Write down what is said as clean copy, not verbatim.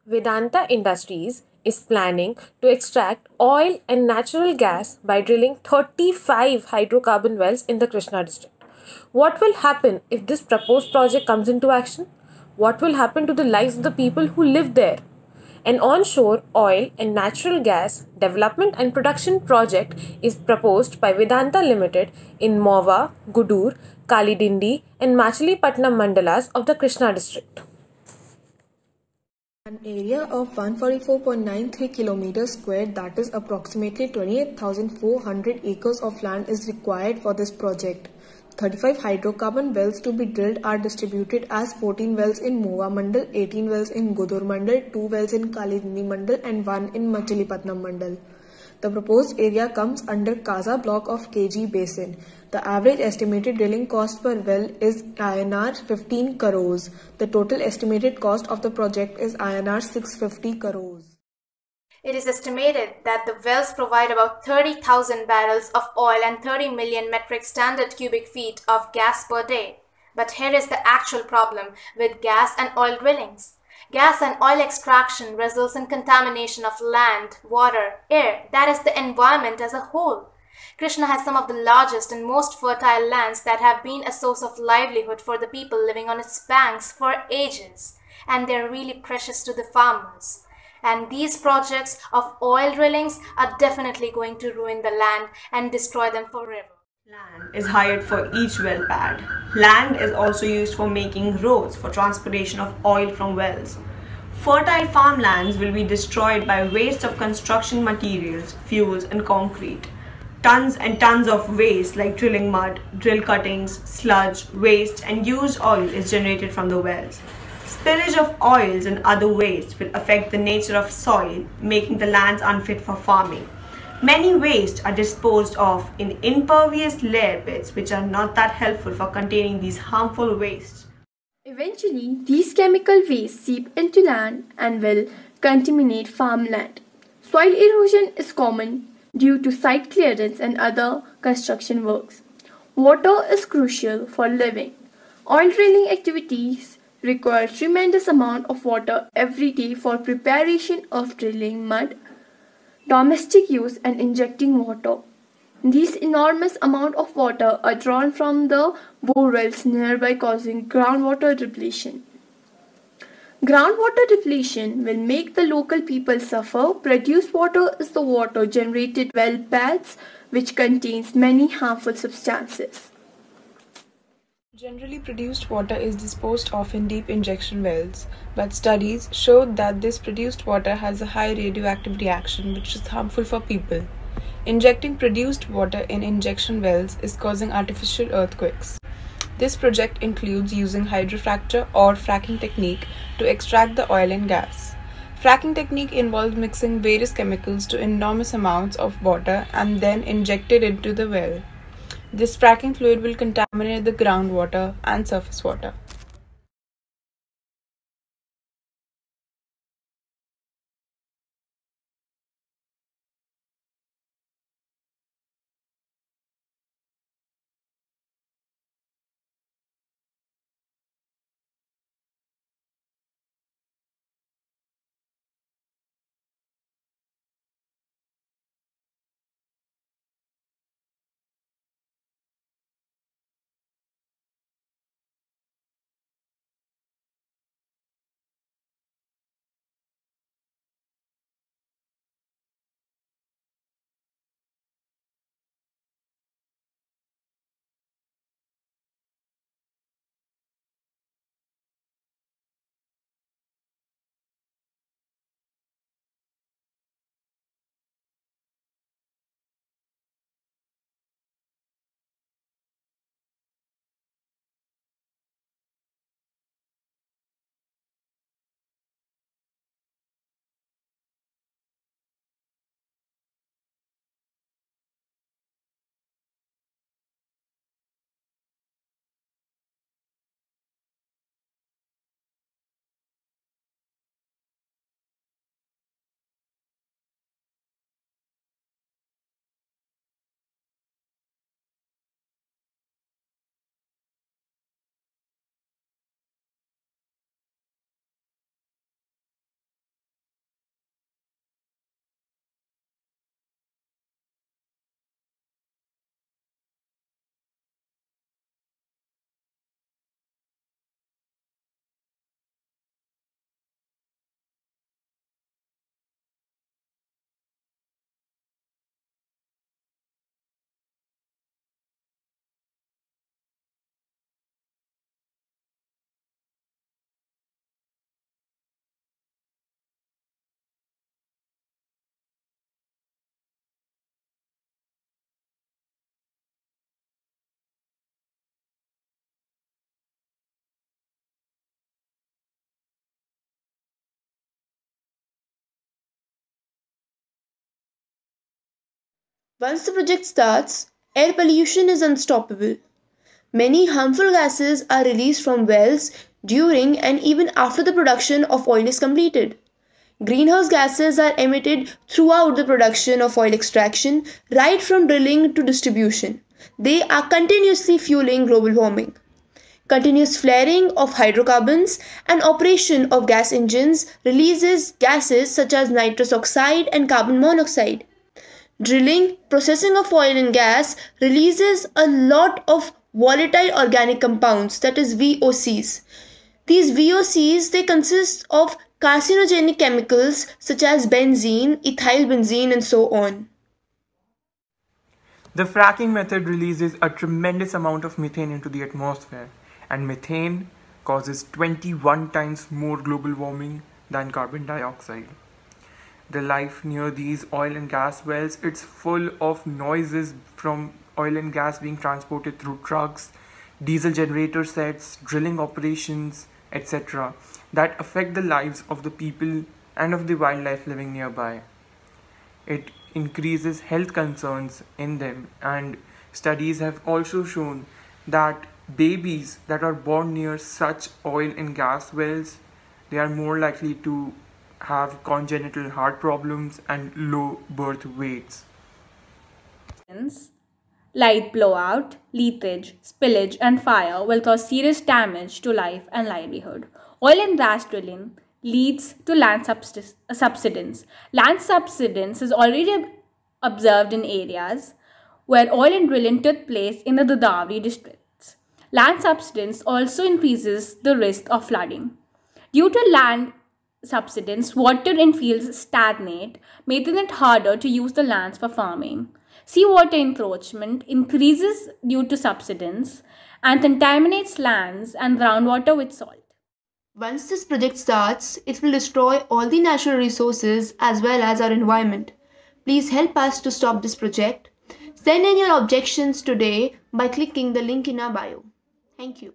Vedanta Industries is planning to extract oil and natural gas by drilling 35 hydrocarbon wells in the Krishna district. What will happen if this proposed project comes into action? What will happen to the lives of the people who live there? An onshore oil and natural gas development and production project is proposed by Vedanta Limited in Mova, Gudur, Kalidindi, and Machilipatnam mandalas of the Krishna district. An area of 144.93 kilometers square, that is approximately 28,400 acres of land, is required for this project. 35 hydrocarbon wells to be drilled are distributed as 14 wells in Mova Mandal, 18 wells in Gudur Mandal, 2 wells in Kalidindi Mandal and 1 in Machilipatnam Mandal. The proposed area comes under Kaza block of KG Basin. The average estimated drilling cost per well is INR 15 crores. The total estimated cost of the project is INR 650 crores. It is estimated that the wells provide about 30,000 barrels of oil and 30 million metric standard cubic feet of gas per day. But here is the actual problem with gas and oil drillings. Gas and oil extraction results in contamination of land, water, air, that is the environment as a whole. Krishna has some of the largest and most fertile lands that have been a source of livelihood for the people living on its banks for ages, and they are really precious to the farmers. And these projects of oil drillings are definitely going to ruin the land and destroy them forever. Land is hired for each well pad. Land is also used for making roads for transportation of oil from wells. Fertile farmlands will be destroyed by waste of construction materials, fuels and concrete. Tons and tons of waste like drilling mud, drill cuttings, sludge, waste and used oil is generated from the wells. Spillage of oils and other waste will affect the nature of soil, making the lands unfit for farming. Many wastes are disposed of in impervious layer pits, which are not that helpful for containing these harmful wastes. Eventually, these chemical wastes seep into land and will contaminate farmland. Soil erosion is common due to site clearance and other construction works. Water is crucial for living. Oil drilling activities require tremendous amount of water every day for preparation of drilling mud, domestic use and injecting water. These enormous amount of water are drawn from the bore wells nearby, causing groundwater depletion. Groundwater depletion will make the local people suffer. Produced water is the water generated well pads, which contains many harmful substances. Generally, produced water is disposed of in deep injection wells, but studies showed that this produced water has a high radioactive reaction which is harmful for people. Injecting produced water in injection wells is causing artificial earthquakes. This project includes using hydrofracture or fracking technique to extract the oil and gas. Fracking technique involves mixing various chemicals to enormous amounts of water and then inject it into the well. This fracking fluid will contaminate the groundwater and surface water. Once the project starts, air pollution is unstoppable. Many harmful gases are released from wells during and even after the production of oil is completed. Greenhouse gases are emitted throughout the production of oil extraction, right from drilling to distribution. They are continuously fueling global warming. Continuous flaring of hydrocarbons and operation of gas engines releases gases such as nitrous oxide and carbon monoxide. Drilling, processing of oil and gas releases a lot of volatile organic compounds, that is VOCs. These VOCs, they consist of carcinogenic chemicals such as benzene, ethyl benzene and so on. The fracking method releases a tremendous amount of methane into the atmosphere, and methane causes 21 times more global warming than carbon dioxide. The life near these oil and gas wells, it's full of noises from oil and gas being transported through trucks, diesel generator sets, drilling operations, etc. that affect the lives of the people and of the wildlife living nearby. It increases health concerns in them, and studies have also shown that babies that are born near such oil and gas wells, they are more likely to have congenital heart problems and low birth weights. Light blowout, leakage, spillage, and fire will cause serious damage to life and livelihood. Oil and gas drilling leads to land subsidence. Land subsidence is already observed in areas where oil and drilling took place in the Godavari districts. Land subsidence also increases the risk of flooding. Due to land subsidence, water in fields stagnate, making it harder to use the lands for farming. Seawater encroachment increases due to subsidence and contaminates lands and groundwater with salt. Once this project starts, it will destroy all the natural resources as well as our environment. Please help us to stop this project. Send in your objections today by clicking the link in our bio. Thank you.